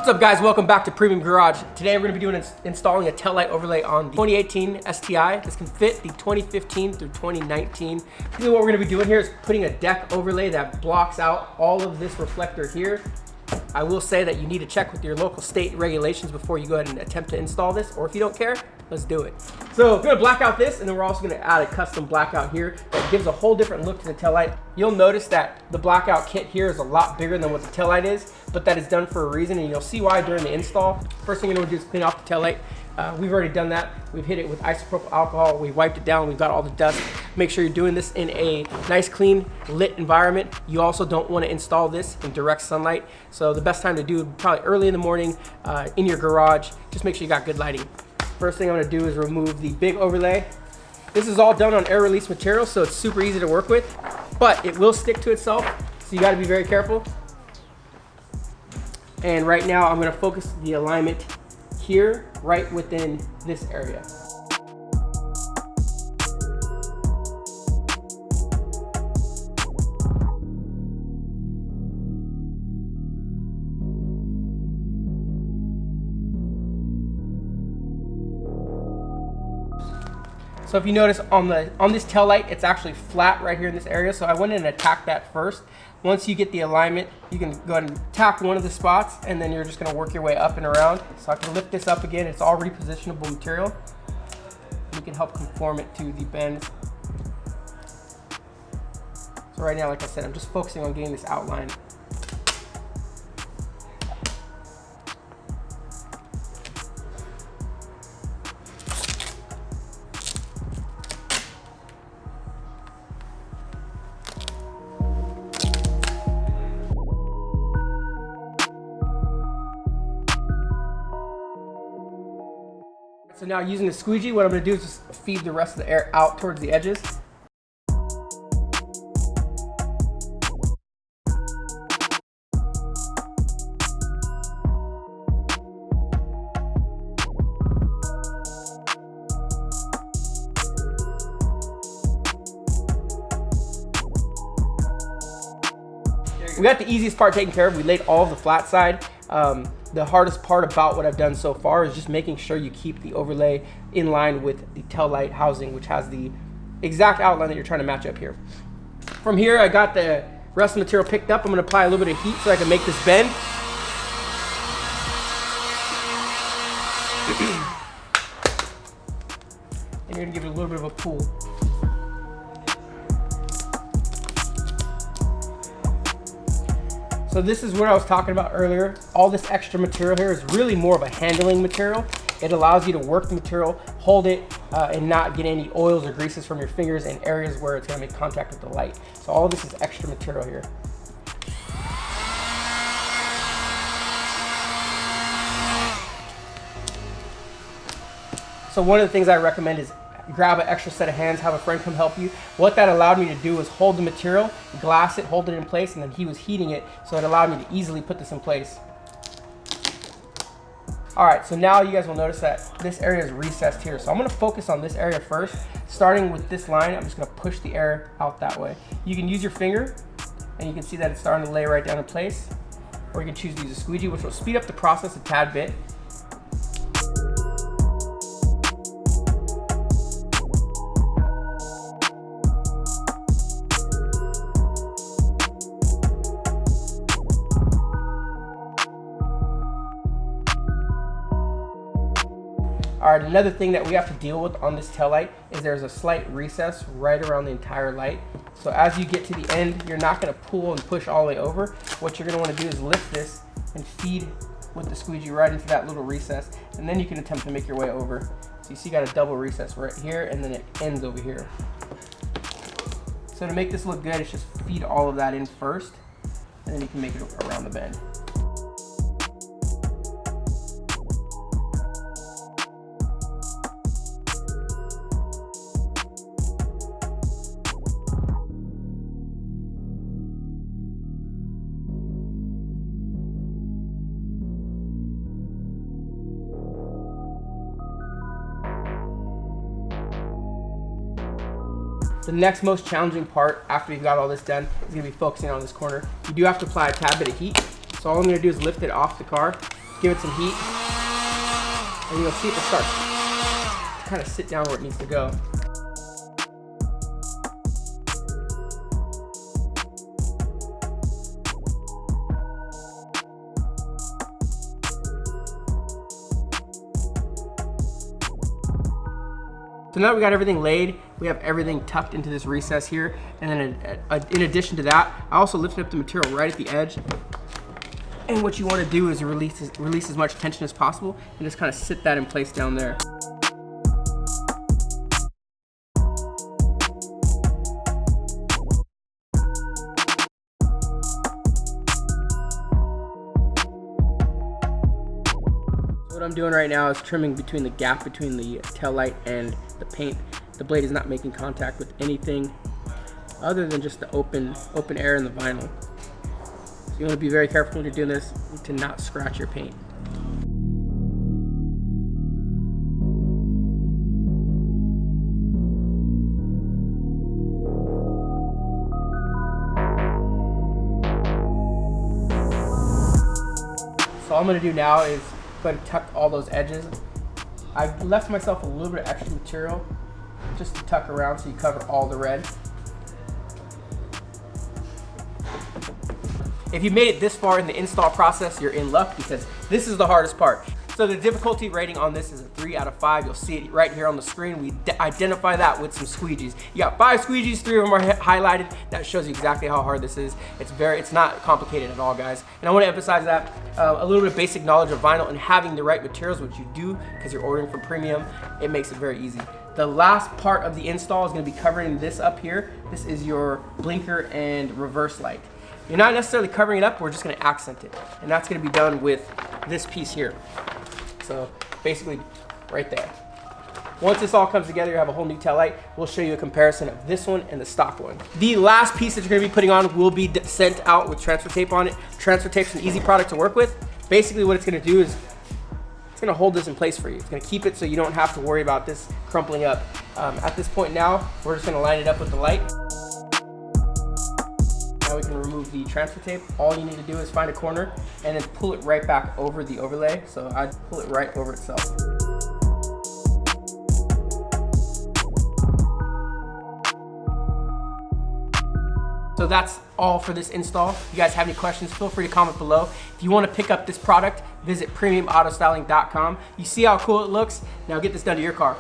What's up, guys? Welcome back to Premium Garage. Today we're going to be doing installing a taillight overlay on the 2018 STI. This can fit the 2015 through 2019. Basically what we're going to be doing here is putting a deck overlay that blocks out all of this reflector here. I will say that you need to check with your local state regulations before you go ahead and attempt to install this, or if you don't care, let's do it. So we're going to black out this, and then we're also going to add a custom blackout here that gives a whole different look to the taillight. You'll notice that the blackout kit here is a lot bigger than what the taillight is, but that is done for a reason, and you'll see why during the install. First thing you're going to do is clean off the taillight. We've already done that. We've hit it with isopropyl alcohol. We wiped it down. We've got all the dust. Make sure you're doing this in a nice, clean, lit environment. You also don't want to install this in direct sunlight. So the best time to do it probably early in the morning in your garage. Just make sure you got good lighting. First thing I'm going to do is remove the big overlay. This is all done on air release material, so it's super easy to work with, but it will stick to itself. So you got to be very careful. And right now I'm going to focus the alignment here, right within this area. So if you notice on this tail light, it's actually flat right here in this area. So I went in and attacked that first. Once you get the alignment, you can go ahead and tap one of the spots, and then you're just going to work your way up and around. So I can lift this up again. It's all repositionable material. You can help conform it to the bend. So right now, like I said, I'm just focusing on getting this outline. So now using the squeegee, what I'm going to do is just feed the rest of the air out towards the edges. We got the easiest part taken care of. We laid all of the flat side. The hardest part about what I've done so far is just making sure you keep the overlay in line with the tail light housing, which has the exact outline that you're trying to match up here. From here, I got the rest of the material picked up. I'm going to apply a little bit of heat so I can make this bend. And you're going to give it a little bit of a pull. So this is what I was talking about earlier. All this extra material here is really more of a handling material. It allows you to work the material, hold it, and not get any oils or greases from your fingers in areas where it's gonna make contact with the light. So all of this is extra material here. So one of the things I recommend is grab an extra set of hands, have a friend come help you. What that allowed me to do was hold the material, glass it, hold it in place, and then he was heating it, so it allowed me to easily put this in place. All right, so now you guys will notice that this area is recessed here. So I'm gonna focus on this area first. Starting with this line, I'm just gonna push the air out that way. You can use your finger, and you can see that it's starting to lay right down in place, or you can choose to use a squeegee, which will speed up the process a tad bit. All right, another thing that we have to deal with on this taillight is there's a slight recess right around the entire light. So as you get to the end, you're not gonna pull and push all the way over. What you're gonna wanna do is lift this and feed with the squeegee right into that little recess, and then you can attempt to make your way over. So you see you got a double recess right here, and then it ends over here. So to make this look good, it's just feed all of that in first, and then you can make it around the bend. The next most challenging part after you've got all this done is gonna be focusing on this corner. You do have to apply a tad bit of heat. So all I'm gonna do is lift it off the car give it some heat, and you'll see it start to kind of sit down where it needs to go. So now that we got everything laid, we have everything tucked into this recess here. And then in addition to that, I also lifted up the material right at the edge. And what you want to do is release as much tension as possible and just kind of sit that in place down there. What I'm doing right now is trimming between the gap between the tail light and the paint. The blade is not making contact with anything other than just the open air in the vinyl. So you want to be very careful when you're doing this to not scratch your paint. So all I'm going to do now is go ahead and tuck all those edges. I left myself a little bit of extra material just to tuck around so you cover all the red. If you made it this far in the install process, you're in luck because this is the hardest part. So the difficulty rating on this is a 3 out of 5. You'll see it right here on the screen. We identify that with some squeegees. You got 5 squeegees, 3 of them are highlighted. That shows you exactly how hard this is. It's not complicated at all, guys. And I want to emphasize that a little bit of basic knowledge of vinyl and having the right materials, which you do because you're ordering from premium, it makes it very easy. The last part of the install is going to be covering this up here. This is your blinker and reverse light. You're not necessarily covering it up, we're just going to accent it. And that's going to be done with this piece here. So basically right there. Once this all comes together, you have a whole new tail light. We'll show you a comparison of this one and the stock one. The last piece that you're going to be putting on will be sent out with transfer tape on it. Transfer tape's an easy product to work with. Basically what it's going to do is it's going to hold this in place for you. It's going to keep it so you don't have to worry about this crumpling up. At this point now, we're just going to line it up with the light. Now we can remove the transfer tape. All you need to do is find a corner and then pull it right back over the overlay. So I'd pull it right over itself. So that's all for this install. If you guys have any questions, feel free to comment below. If you want to pick up this product, visit premiumautostyling.com. You see how cool it looks? Now get this done to your car.